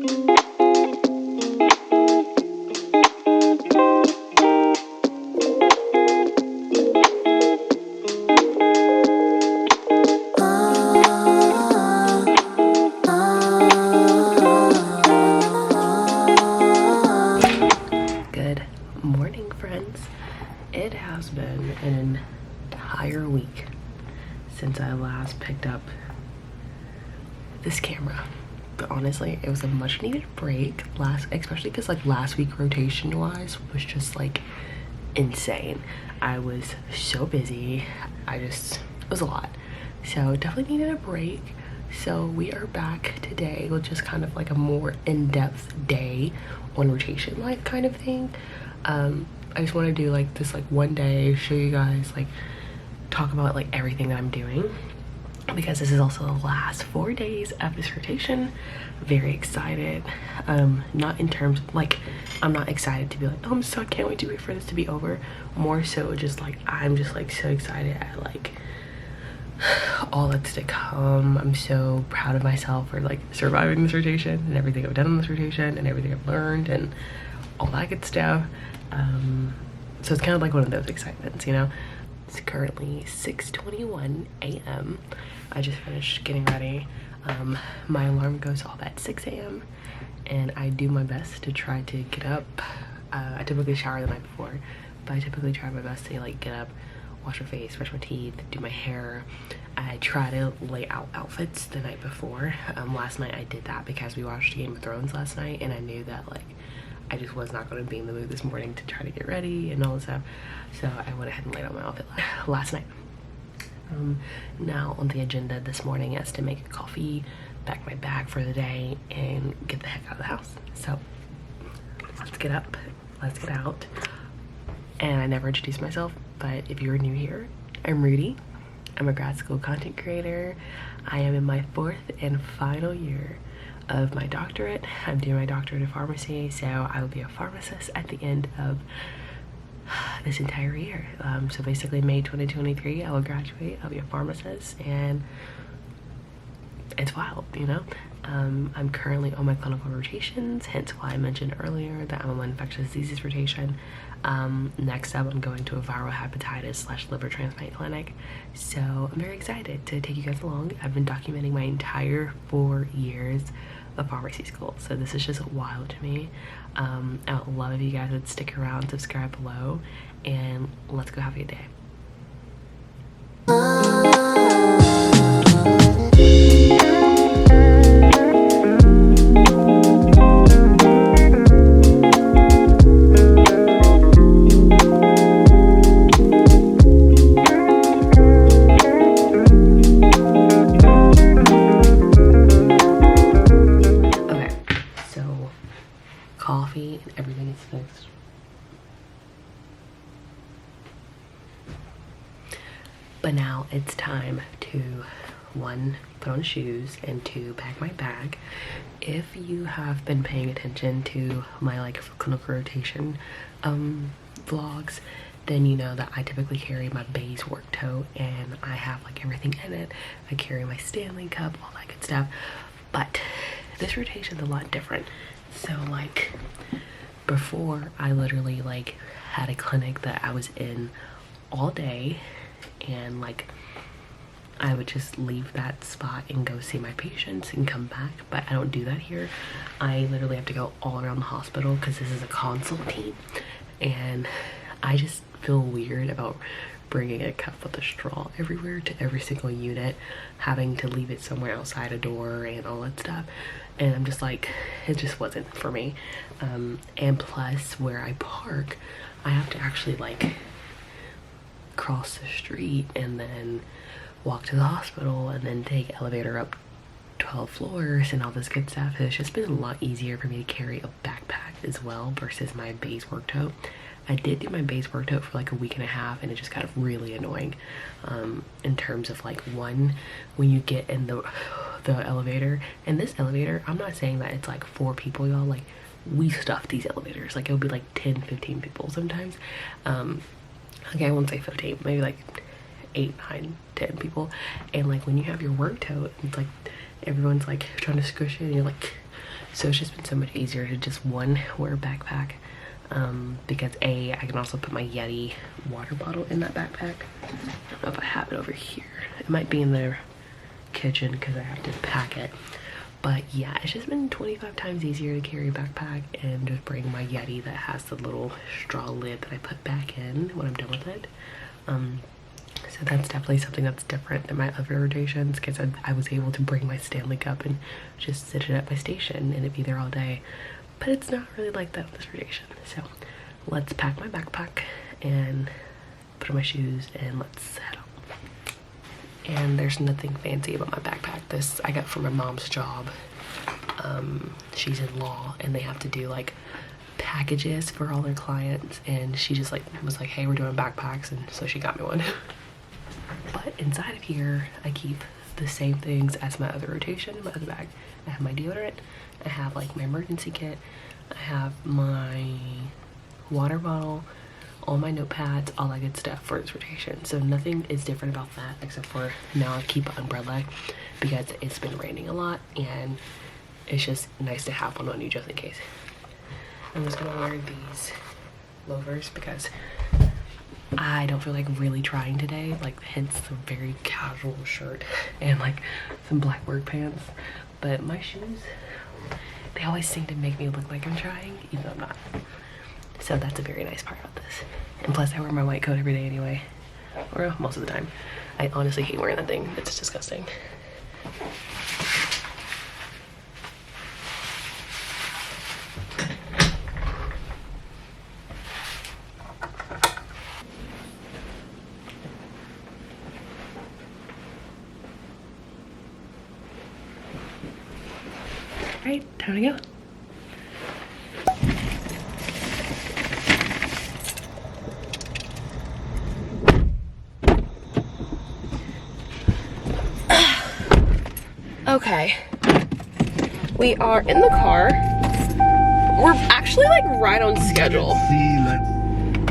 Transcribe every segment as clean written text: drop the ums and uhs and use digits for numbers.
Good morning, friends. It has been an entire week since I last picked up this camera, but honestly it was a much needed break, especially because like last week rotation wise was just like insane. I was so busy, it was a lot, so definitely needed a break. So we are back today with just kind of like a more in-depth day on rotation life kind of thing. I just want to do like this like one day, show you guys, like talk about like everything that I'm doing, because this is also the last 4 days of this rotation. Very excited. Not in terms like I'm not excited to be like, oh, I can't wait for this to be over. More so just like I'm just like so excited at like all that's to come. I'm so proud of myself for like surviving this rotation and everything I've done on this rotation and everything I've learned and all that good stuff. So it's kind of like one of those excitements, you know. It's currently 6:21 a.m. I just finished getting ready. My alarm goes off at 6 a.m. and I do my best to try to get up. I typically shower the night before, but I typically try my best to like get up, wash my face, brush my teeth, do my hair. I try to lay out outfits the night before. Last night I did that because we watched Game of Thrones last night and I knew that like I just was not going to be in the mood this morning to try to get ready and all this stuff. So I went ahead and laid out my outfit last night. Now on the agenda this morning is to make a coffee, pack my bag for the day, and get the heck out of the house. So let's get up, let's get out. And I never introduced myself, but if you're new here, I'm Rudy. I'm a grad school content creator. I am in my 4th and final year of my doctorate. I'm doing my doctorate in pharmacy, so I will be a pharmacist at the end of this entire year. So basically May 2023 I will graduate, I'll be a pharmacist, and it's wild, you know. I'm currently on my clinical rotations, hence why I mentioned earlier that I'm on my infectious diseases rotation. Next up I'm going to a viral hepatitis / liver transplant clinic, so I'm very excited to take you guys along. I've been documenting my entire 4 years of pharmacy school, so this is just wild to me. I would love if you guys would stick around, subscribe below, and let's go have a good day. Coffee and everything is fixed. But now it's time to 1, put on shoes, and 2, pack my bag. If you have been paying attention to my like clinical rotation vlogs, then you know that I typically carry my beige work tote and I have like everything in it. I carry my Stanley cup, all that good stuff. But this rotation is a lot different. So like before, I literally like had a clinic that I was in all day, and like I would just leave that spot and go see my patients and come back. But I don't do that here. I literally have to go all around the hospital because this is a consult team, and I just feel weird about bringing a cup with a straw everywhere to every single unit, having to leave it somewhere outside a door and all that stuff. And I'm just like, it just wasn't for me. And plus where I park, I have to actually like cross the street and then walk to the hospital and then take elevator up 12 floors and all this good stuff. It's just been a lot easier for me to carry a backpack as well versus my base work tote. I did do my base work tote for like a week and a half, and it just got really annoying in terms of like, one, when you get in the elevator, and this elevator, I'm not saying that it's like 4 people, y'all. Like, we stuff these elevators, like it'll be like 10-15 people sometimes. Okay, I won't say 15, maybe like 8, 9, 10 people. And like when you have your work tote, it's like everyone's like trying to squish it and you're like So it's just been so much easier to just wear a backpack, because I can also put my Yeti water bottle in that backpack. I don't know if I have it over here. It might be in the kitchen because I have to pack it. But yeah, it's just been 25 times easier to carry a backpack and just bring my Yeti that has the little straw lid that I put back in when I'm done with it. So that's definitely something that's different than my other rotations, because I was able to bring my Stanley Cup and just sit it at my station and it'd be there all day. But it's not really like that with this rotation. So let's pack my backpack and put on my shoes and let's head out. And there's nothing fancy about my backpack. This I got from my mom's job. She's in law and they have to do like packages for all their clients, and she just like was like, hey, we're doing backpacks, and so she got me one. But inside of here I keep the same things as my other rotation in my other bag. I have my deodorant, I have like my emergency kit, I have my water bottle, all my notepads, all that good stuff for this rotation. So nothing is different about that, except for now I keep an umbrella because it's been raining a lot and it's just nice to have one on you just in case. I'm just gonna wear these loafers because I don't feel like really trying today, like hence the very casual shirt and like some black work pants. But my shoes, they always seem to make me look like I'm trying, even though I'm not. So that's a very nice part about this. And plus I wear my white coat every day anyway, or most of the time. I honestly hate wearing that thing, it's disgusting. Alright, time to go. Okay, we are in the car. We're actually like right on schedule.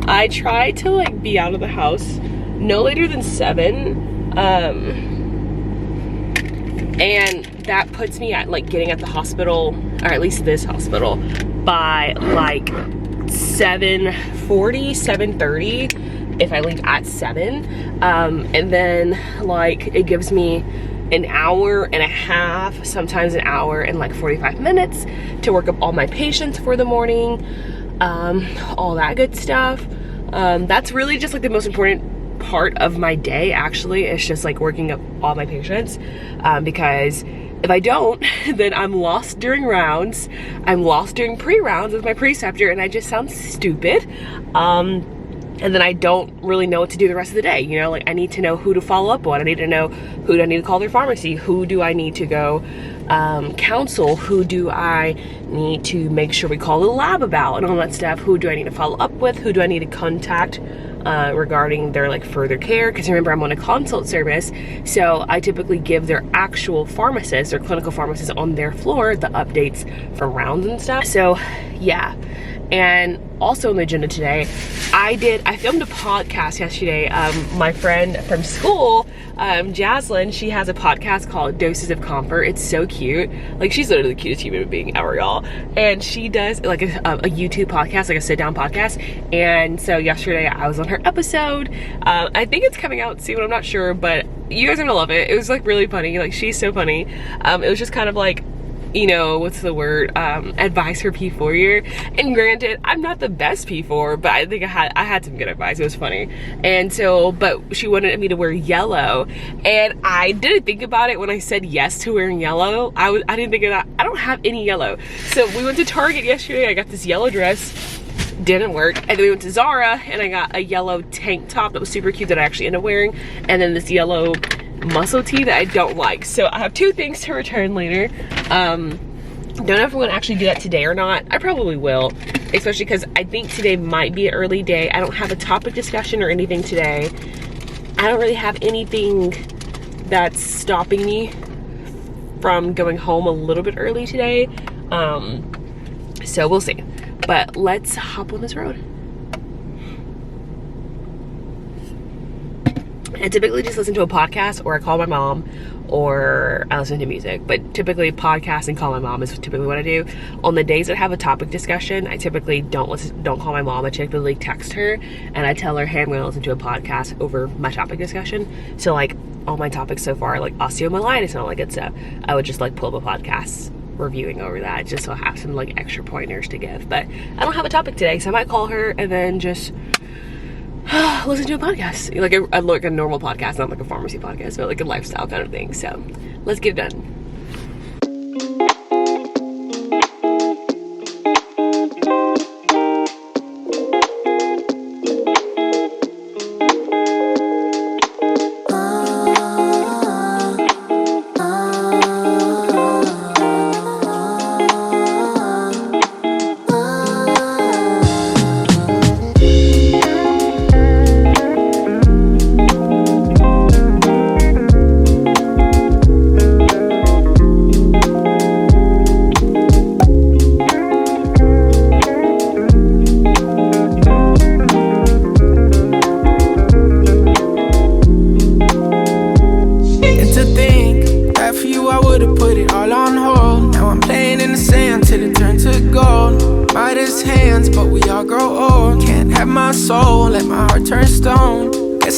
I try to like be out of the house no later than 7, and that puts me at like getting at the hospital, or at least this hospital, by like 7:40, 7:30 if I leave at 7. And then like it gives me an hour and a half, sometimes an hour and like 45 minutes to work up all my patients for the morning, all that good stuff. That's really just like the most important part of my day, actually. It's just like working up all my patients, because if I don't, then I'm lost during rounds, I'm lost during pre-rounds with my preceptor, and I just sound stupid. And then I don't really know what to do the rest of the day. You know, like I need to know who to follow up on. I need to know who do I need to call their pharmacy? Who do I need to go counsel? Who do I need to make sure we call the lab about and all that stuff? Who do I need to follow up with? Who do I need to contact regarding their like further care? Because remember, I'm on a consult service, so I typically give their actual pharmacist or clinical pharmacist on their floor the updates from rounds and stuff. So yeah. And also on the agenda today, I filmed a podcast yesterday. My friend from school, Jaslyn, she has a podcast called Doses of Comfort. It's so cute. Like, she's literally the cutest human being ever, y'all. And she does like a YouTube podcast, like a sit down podcast. And so yesterday I was on her episode. I think it's coming out soon, I'm not sure, but you guys are gonna love it. It was like really funny. Like, she's so funny. It was just kind of like, you know, what's the word, advice for P4 year. And granted, I'm not the best P4, but I think I had some good advice. It was funny. And so, but she wanted me to wear yellow, and I didn't think about it when I said yes to wearing yellow. I didn't think of that. I don't have any yellow. So we went to Target yesterday. I got this yellow dress, didn't work. And then we went to Zara and I got a yellow tank top that was super cute that I actually ended up wearing, and then this yellow muscle tee that I don't like. So I have 2 things to return later. Don't know if I'm gonna actually do that today or not. I probably will, especially because I think today might be an early day. I don't have a topic discussion or anything today. I don't really have anything that's stopping me from going home a little bit early today. So we'll see. But let's hop on this road. I typically just listen to a podcast, or I call my mom, or I listen to music. But typically podcast and call my mom is typically what I do. On the days that I have a topic discussion, I typically don't call my mom. I typically text her and I tell her, hey, I'm going to listen to a podcast over my topic discussion. So like all my topics so far, like osteomyelitis and all that good stuff, I would just like pull up a podcast reviewing over that just so I have some like extra pointers to give. But I don't have a topic today, so I might call her and then just listen to a podcast, like a normal podcast, not like a pharmacy podcast, but like a lifestyle kind of thing. So let's get it done.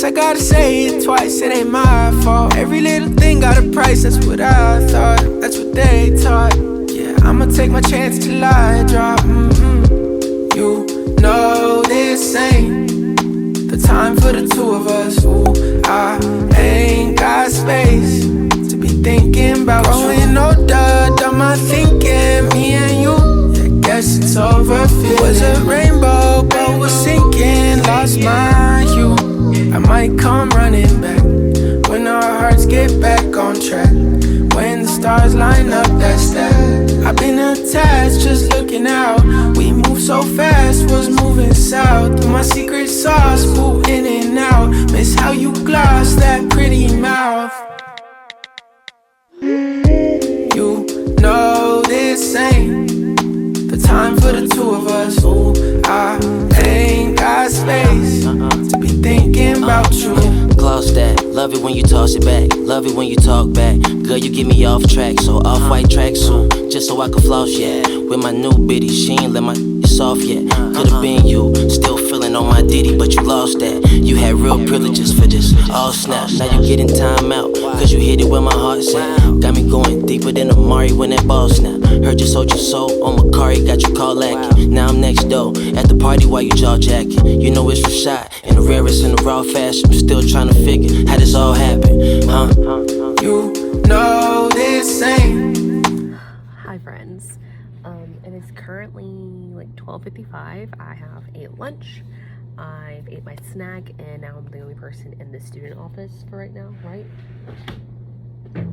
I gotta say it twice, it ain't my fault. Every little thing got a price, that's what I thought. That's what they taught. Yeah, I'ma take my chance till I drop. You know this ain't the time for the two of us. Ooh, I ain't got space to be thinking about growing older, done my thinking, me and you. Yeah, guess it's over. It was a rainbow, but was sinking, lost my hue. I might come running back when our hearts get back on track. When the stars line up, that's that. I've been attached, just looking out. We move so fast, was moving south. My secret sauce, boo in and out. Miss how you gloss that pretty mouth. You know this ain't the time for the two of us. Ooh, I ain't got space to be thinking about you. Gloss that, love it when you toss it back, love it when you talk back. Girl, you get me off track, so off-white tracksuit, just so I can floss, yeah. With my new bitty, she ain't let my soft yet. Could've been you, still feeling on my ditty, but you lost that. You had real privileges for this, all snap. Now you getting time out, cause you hit it where my heart's at. Got me going deeper than Amari when that ball snap. Heard you sold your soul on Macari, got you call lacking. Now I'm next door, at the party while you jaw jacking. You know it's Rashad, in the rarest and the raw fashion. I'm still trying to figure how this all happened, huh? You know this ain't. Hi friends, it is currently like 12:55. I have ate lunch, I've ate my snack, and now I'm the only person in the student office for right now, right?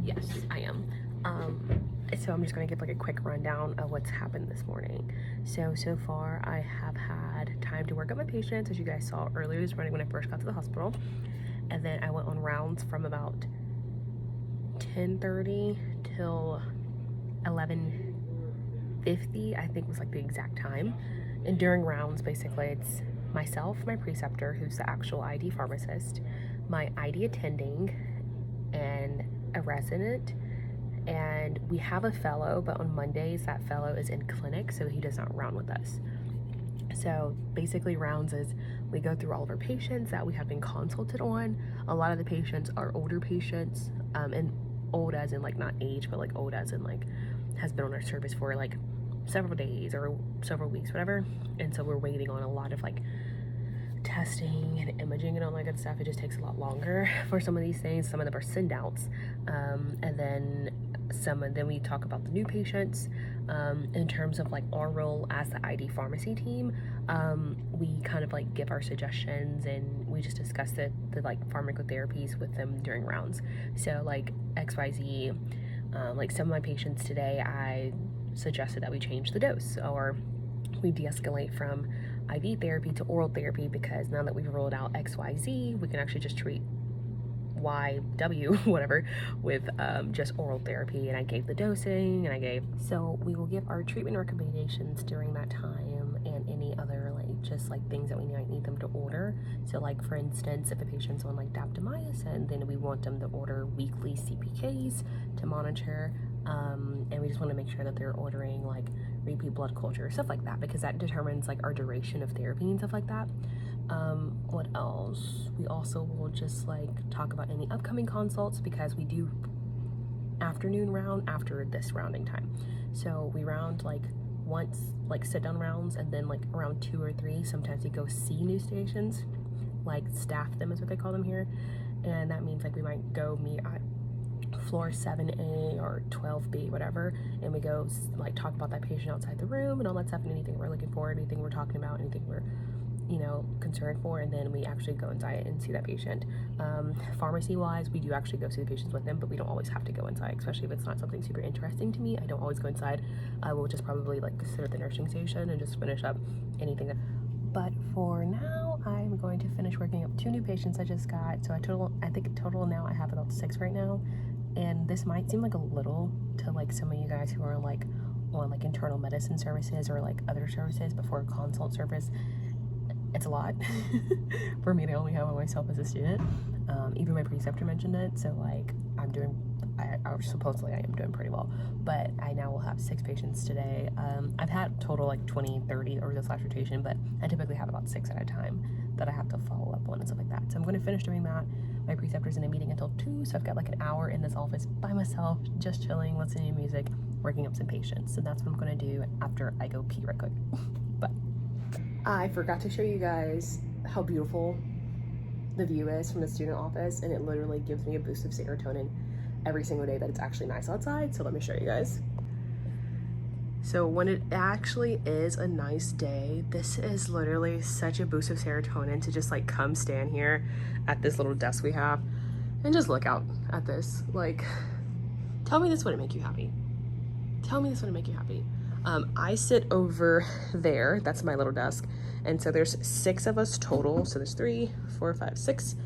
Yes, I am. So I'm just gonna give like a quick rundown of what's happened this morning. So far I have had time to work up my patients, as you guys saw earlier this morning when I first got to the hospital. And then I went on rounds from about 10:30 till 11:50, I think was like the exact time. And during rounds, basically it's myself, my preceptor, who's the actual ID pharmacist, my ID attending, and a resident, and we have a fellow, but on Mondays that fellow is in clinic, so he does not round with us. So basically rounds is we go through all of our patients that we have been consulted on. A lot of the patients are older patients, and old as in like not age, but like old as in like has been on our service for like several days or several weeks, whatever. And so we're waiting on a lot of like testing and imaging and all that good stuff. It just takes a lot longer for some of these things. Some of them are send outs, and then we talk about the new patients. In terms of like our role as the ID pharmacy team, we kind of like give our suggestions, and we just discuss the like pharmacotherapies with them during rounds. So like XYZ, like some of my patients today, I suggested that we change the dose, or we de-escalate from IV therapy to oral therapy, because now that we've rolled out XYZ, we can actually just treat YW, whatever, with just oral therapy, and I gave the dosing, and so we will give our treatment recommendations during that time, and any other just things that we might need them to order. So for instance, if a patient's on daptomycin, then we want them to order weekly CPKs to monitor, and we just want to make sure that they're ordering repeat blood culture, stuff like that, because that determines our duration of therapy and stuff like that. What else? We also will just talk about any upcoming consults, because we do afternoon round after this rounding time. So we round once sit down rounds, and then around 2 or 3 sometimes we go see new stations, staff them is what they call them here, and that means we might go meet at floor 7A or 12B, whatever, and we go talk about that patient outside the room and all that stuff, and anything we're looking for, anything we're talking about, anything we're concerned for, and then we actually go inside and see that patient. Pharmacy wise, we do actually go see the patients with them, but we don't always have to go inside, especially if it's not something super interesting to me. I don't always go inside. I will just probably sit at the nursing station and just finish up anything but for now, I'm going to finish working up 2 new patients I just got. So I think total now I have about 6 right now, and this might seem a little to some of you guys who are on internal medicine services or other services, but for a consult service, it's a lot for me to only have myself as a student. Even my preceptor mentioned it, so supposedly I am doing pretty well, but I now will have 6 patients today. I've had total 20, 30 over this last rotation, but I typically have about 6 at a time that I have to follow up on and stuff like that. So I'm going to finish doing that. My preceptor's in a meeting until 2, so I've got an hour in this office by myself, just chilling, listening to music, working up some patients. And that's what I'm going to do after I go pee right quick. But I forgot to show you guys how beautiful the view is from the student office, and it literally gives me a boost of serotonin every single day that it's actually nice outside. So let me show you guys. So when it actually is a nice day, this is literally such a boost of serotonin to just come stand here at this little desk we have and just look out at this. Tell me this wouldn't make you happy. Tell me this wouldn't make you happy. I sit over there, that's my little desk, and so there's 6 of us total, so there's 3, 4, 5, 6.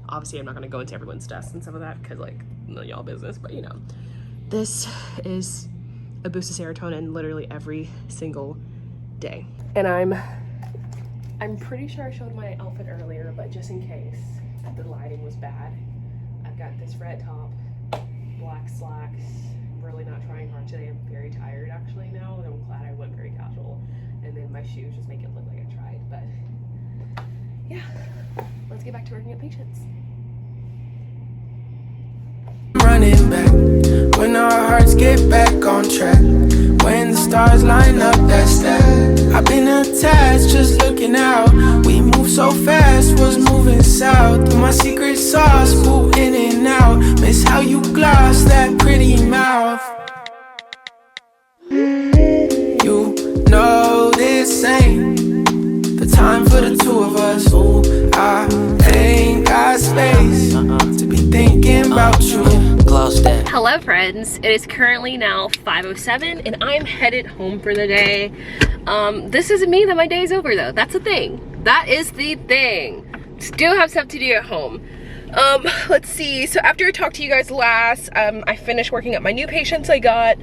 Obviously I'm not going to go into everyone's desk and some of that, because none of y'all business, but this is a boost of serotonin literally every single day. And I'm pretty sure I showed my outfit earlier, but just in case the lighting was bad, I've got this red top, black slacks. Really not trying hard today. I'm very tired actually now, and I'm glad I went very casual, and then my shoes just make it look like I tried. But yeah, let's get back to working at patients. Running back when our hearts get back on track, when the stars line up, that's that. I've been attached, just looking out. We move so fast, was moving south. My secret sauce, move in and out. Miss how you gloss that pretty mouth. You know this ain't the time for the 2 of us. Ooh, I ain't got space to be thinking about you. Hello friends, it is currently now 5:07 and I'm headed home for the day. This doesn't mean that my day is over though. That's the thing. That is the thing. Still have stuff to do at home. Let's see. So after I talked to you guys last, I finished working up my new patients I got.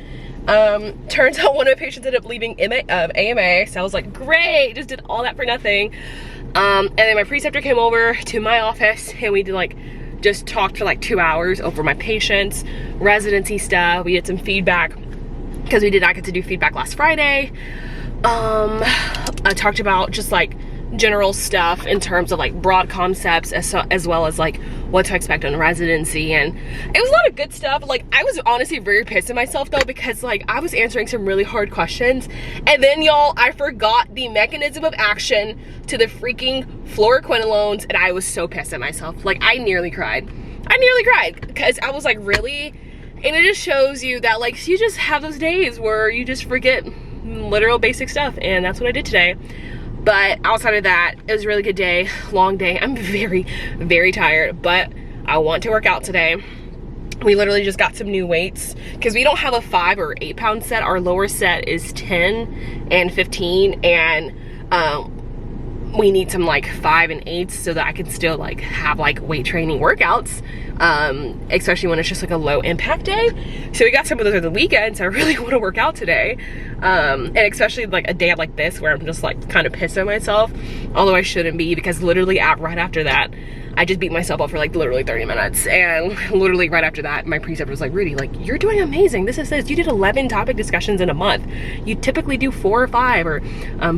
Turns out one of the patients ended up leaving AMA, so I was like, great, just did all that for nothing. And then my preceptor came over to my office and we did just talked for 2 hours over my patients, residency stuff. We did some feedback because we did not get to do feedback last Friday. I talked about just general stuff in terms of broad concepts as well as what to expect on residency, and it was a lot of good stuff. I was honestly very pissed at myself though, because I was answering some really hard questions, and then y'all, I forgot the mechanism of action to the freaking fluoroquinolones, and I was so pissed at myself. I nearly cried because I was really, and it just shows you that you just have those days where you just forget literal basic stuff, and that's what I did today. But outside of that, it was a really good day, long day. I'm very, very tired, but I want to work out today. We literally just got some new weights because we don't have a 5 or 8 pound set. Our lower set is 10 and 15, and we need some like 5 and 8s so that I can still like have like weight training workouts, especially when it's just like a low impact day. So we got some of those over the weekend, so I really want to work out today, and especially like a day like this where I'm just like kind of pissed at myself, although I shouldn't be, because literally right after that I just beat myself up for like literally 30 minutes, and literally right after that my preceptor was like, Rudy, like, you're doing amazing, this you did 11 topic discussions in a month. You typically do 4 or 5 or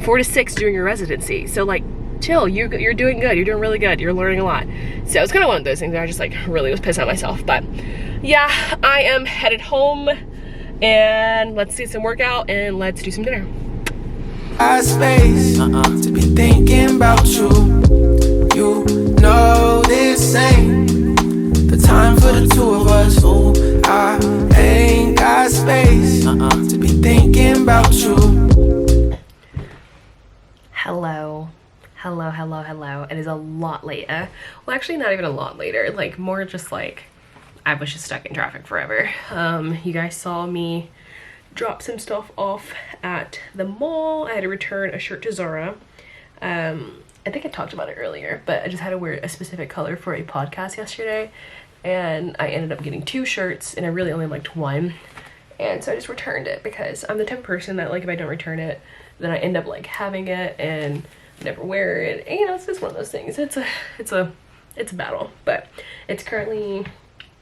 4 to 6 during your residency, so like chill, you're doing good, you're doing really good, you're learning a lot. So it's kind of one of those things that I just like really was pissed at myself. But yeah, I am headed home, and let's do some workout and let's do some dinner. Space to be thinking about you. You know this ain't the time for the two of us. Ooh, I ain't got space to be thinking about you. Hello. It is a lot later. Well, actually not even a lot later, like more just like I was just stuck in traffic forever. You guys saw me drop some stuff off at the mall. I had to return a shirt to Zara. I think I talked about it earlier, but I just had to wear a specific color for a podcast yesterday, and I ended up getting 2 shirts, and I really only liked one, and so I just returned it because I'm the type of person that like if I don't return it, then I end up like having it and never wear it. And, you know, it's just one of those things. It's a battle. But it's currently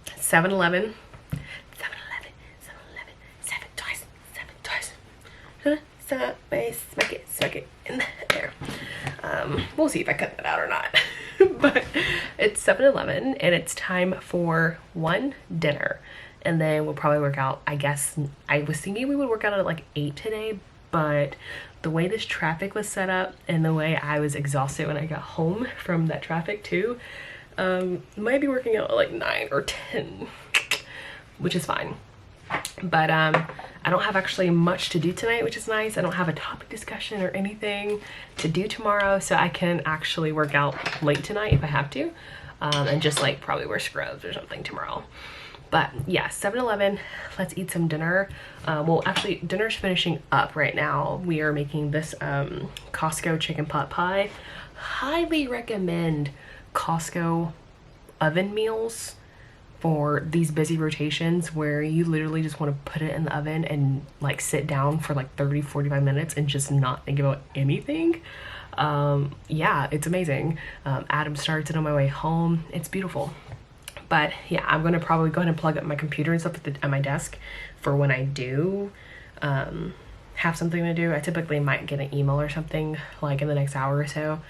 7-Eleven. 7 twice. Sideways, smack it in the air. We'll see if I cut that out or not. But it's 7-Eleven, and it's time for one dinner, and then we'll probably work out. I guess I was thinking we would work out at like 8 today, but the way this traffic was set up and the way I was exhausted when I got home from that traffic too, might be working out at like 9 or 10, which is fine. But I don't have actually much to do tonight, which is nice. I don't have a topic discussion or anything to do tomorrow, so I can actually work out late tonight if I have to, and just like probably wear scrubs or something tomorrow. But yeah, 7-Eleven, let's eat some dinner. Well, actually, dinner's finishing up right now. We are making this Costco chicken pot pie. Highly recommend Costco oven meals for these busy rotations where you literally just want to put it in the oven and like sit down for like 30-45 minutes and just not think about anything. Yeah, it's amazing. Adam starts it on my way home. It's beautiful. But yeah, I'm gonna probably go ahead and plug up my computer and stuff at my desk for when I do have something to do. I typically might get an email or something like in the next hour or so.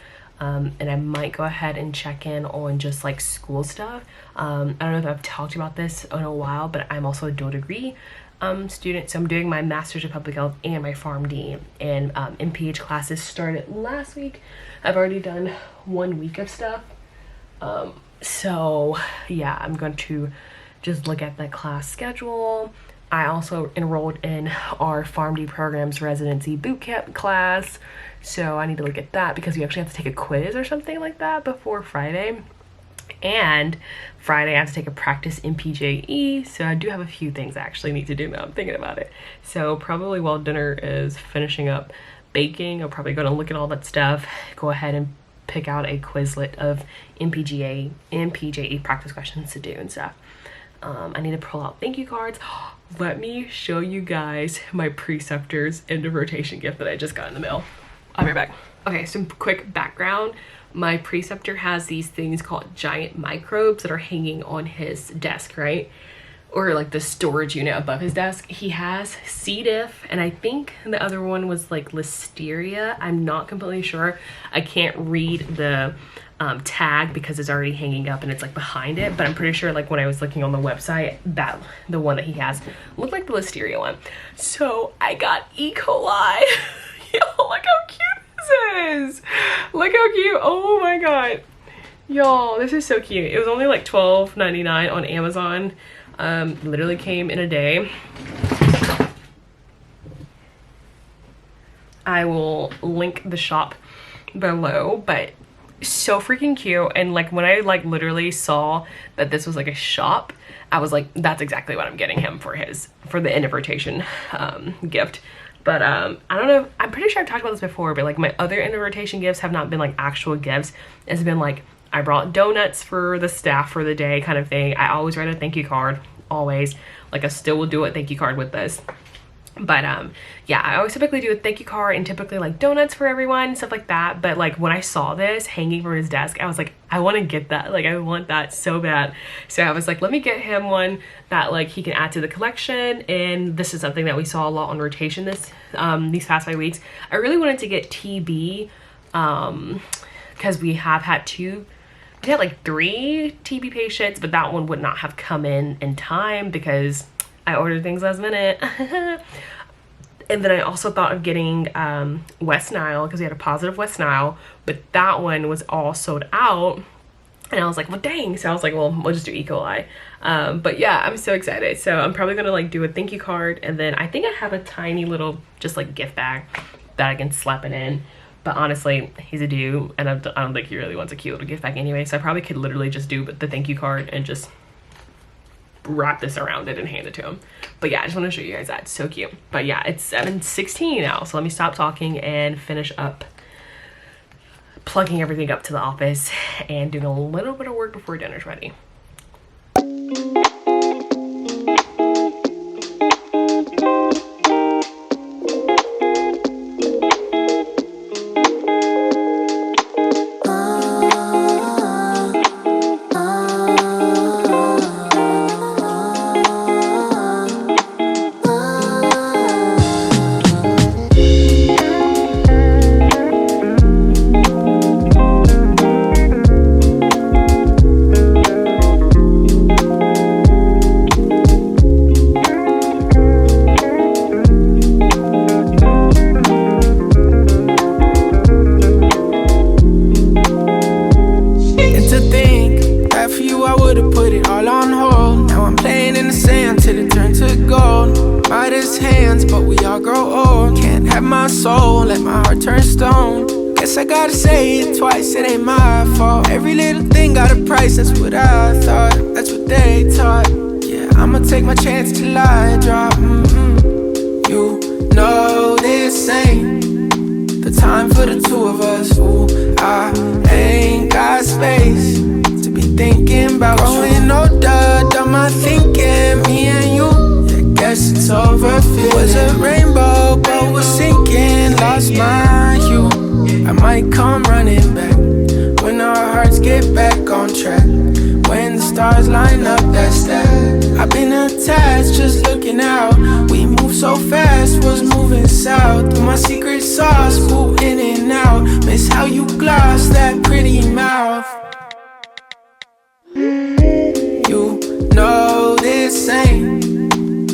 And I might go ahead and check in on just like school stuff. I don't know if I've talked about this in a while, but I'm also a dual degree student. So I'm doing my Master's of Public Health and my PharmD, and MPH classes started last week. I've already done 1 week of stuff. So yeah, I'm going to just look at the class schedule. I also enrolled in our PharmD program's residency bootcamp class, so I need to look at that because we actually have to take a quiz or something like that before Friday. And Friday I have to take a practice MPJE, so I do have a few things I actually need to do now I'm thinking about it. So probably while dinner is finishing up baking, I'm probably going to look at all that stuff, go ahead and pick out a Quizlet of MPJE practice questions to do and stuff. I need to pull out thank you cards. Let me show you guys my preceptor's end of rotation gift that I just got in the mail. I'll be right back. Okay, some quick background. My preceptor has these things called giant microbes that are hanging on his desk, right? Or like the storage unit above his desk. He has C. diff, and I think the other one was like listeria. I'm not completely sure. I can't read the tag because it's already hanging up and it's like behind it, but I'm pretty sure like when I was looking on the website that the one that he has looked like the listeria one. So I got E. coli. Yo, look how cute this is. Look how cute. Oh my god, y'all, this is so cute. It was only like $12.99 on Amazon. Literally came in a day. I will link the shop below, but so freaking cute. And like when I like literally saw that this was like a shop, I was like, that's exactly what I'm getting him for the end of rotation gift. But I don't know, I'm pretty sure I've talked about this before, but like my other end of rotation gifts have not been like actual gifts. It's been like I brought donuts for the staff for the day kind of thing. I always write a thank you card, always. Like I still will do a thank you card with this. But yeah, I always typically do a thank you card and typically like donuts for everyone, stuff like that. But like when I saw this hanging from his desk, I was like, I want to get that. Like I want that so bad. So I was like, let me get him one that like he can add to the collection. And this is something that we saw a lot on rotation these past 5 weeks. I really wanted to get TB because we have had we had like 3 TB patients, but that one would not have come in time because I ordered things last minute. And then I also thought of getting West Nile because we had a positive West Nile, but that one was all sold out. And I was like, well, dang. So I was like, well, we'll just do E. coli. But yeah, I'm so excited. So I'm probably going to like do a thank you card. And then I think I have a tiny little just like gift bag that I can slap it in. But honestly, he's a dude and I don't think he really wants a cute little gift bag anyway. So I probably could literally just do the thank you card and just wrap this around it and hand it to him. But yeah, I just want to show you guys that. It's so cute. But yeah, it's 7:16 now, so let me stop talking and finish up plugging everything up to the office and doing a little bit of work before dinner's ready. I gotta say it twice, it ain't my fault. Every little thing got a price, that's what I thought, that's what they taught. Yeah, I'ma take my chance till I drop. You know this ain't the time for the two of us. Ooh, I ain't got space to be thinking about growing older, done my thinking, me and you. Yeah, guess it's over. It was a rainbow, but was sinking, lost my hue. I might come running back when our hearts get back on track. When the stars line up, that's that. I've been attached, just looking out. We move so fast, was moving south. My secret sauce, flew in and out. Miss how you gloss that pretty mouth. You know this ain't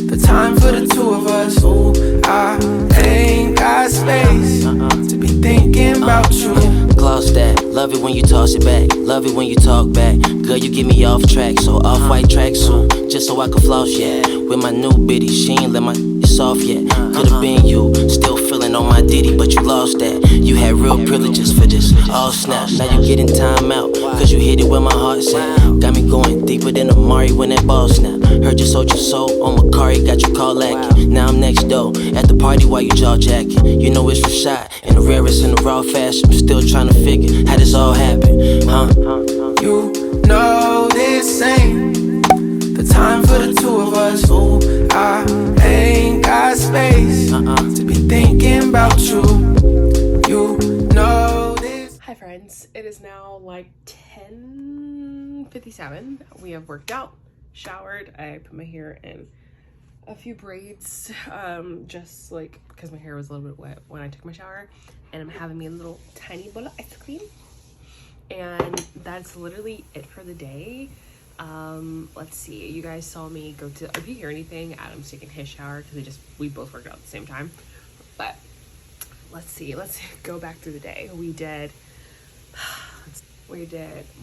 the time for the two of us. Ooh, I ain't got space to be thinking about you. Gloss that, love it when you toss it back, love it when you talk back. Girl, you get me off track, so off-white tracksuit, just so I can floss, yeah. With my new bitty, she ain't let my soft yet. Could've been you, still feeling on my ditty, but you lost that. You had real privileges for this, all snap. Now you getting time out, cause you hit it where my heart's at. Got me going deeper than Amari when that ball snap. Heard you sold your soul on Macari, got you call lacking. Now I'm next door, at the party while you jaw jacking. You know it's Rashad, in the rarest and the raw fashion. I'm still trying to figure how this all happened, huh? You know this ain't the time for the two of us. Ooh, I ain't got space to be thinking about you. You know this. Hi friends, it is now like 10:57. We have worked out, showered. I put my hair in a few braids, just like because my hair was a little bit wet when I took my shower, and I'm having me a little tiny bowl of ice cream, and that's literally it for the day. Let's see, you guys saw me go to, if you hear anything, Adam's taking his shower because we both worked out at the same time. But let's see, let's go back through the day. We did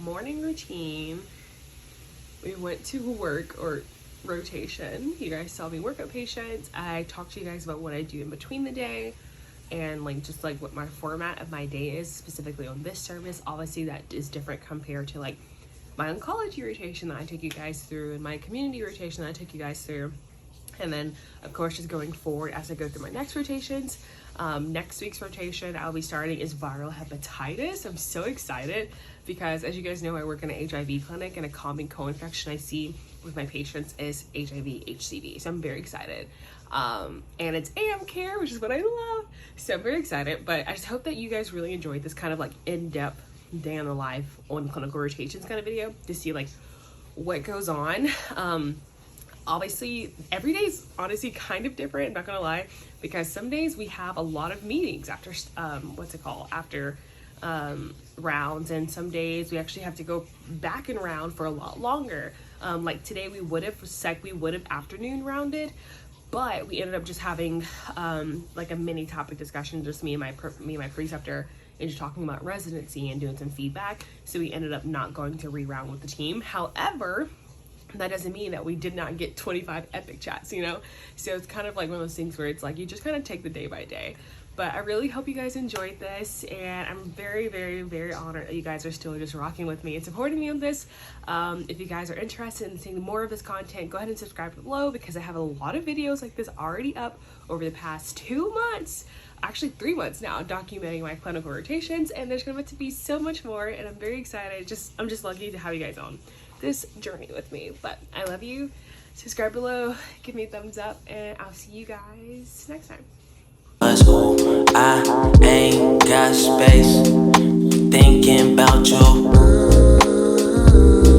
morning routine, we went to work or rotation. You guys saw me work with patients. I talked to you guys about what I do in between the day and like just like what my format of my day is specifically on this service. Obviously that is different compared to like my oncology rotation that I took you guys through and my community rotation that I took you guys through. And then of course just going forward as I go through my next rotations. Next week's rotation I'll be starting is viral hepatitis. I'm so excited because, as you guys know, I work in an HIV clinic, and a common co-infection I see with my patients is HIV HCV. So I'm very excited. And it's AM care, which is what I love. So I'm very excited, but I just hope that you guys really enjoyed this kind of like in-depth day on the life on clinical rotations kind of video to see like what goes on. Obviously every day is honestly kind of different, I'm not gonna lie, because some days we have a lot of meetings after after rounds, and some days we actually have to go back and round for a lot longer. Like today we would have afternoon rounded, but we ended up just having like a mini topic discussion, just me and my preceptor, and just talking about residency and doing some feedback. So we ended up not going to re-round with the team. However, that doesn't mean that we did not get 25 epic chats, you know? So it's kind of like one of those things where it's like you just kind of take the day by day. But I really hope you guys enjoyed this, and I'm very, very, very honored that you guys are still just rocking with me and supporting me on this. If you guys are interested in seeing more of this content, go ahead and subscribe below, because I have a lot of videos like this already up over the past 2 months, actually 3 months now, documenting my clinical rotations, and there's going to be so much more, and I'm very excited. I'm just lucky to have you guys on this journey with me. But I love you. Subscribe below, give me a thumbs up, and I'll see you guys next time. I ain't got space.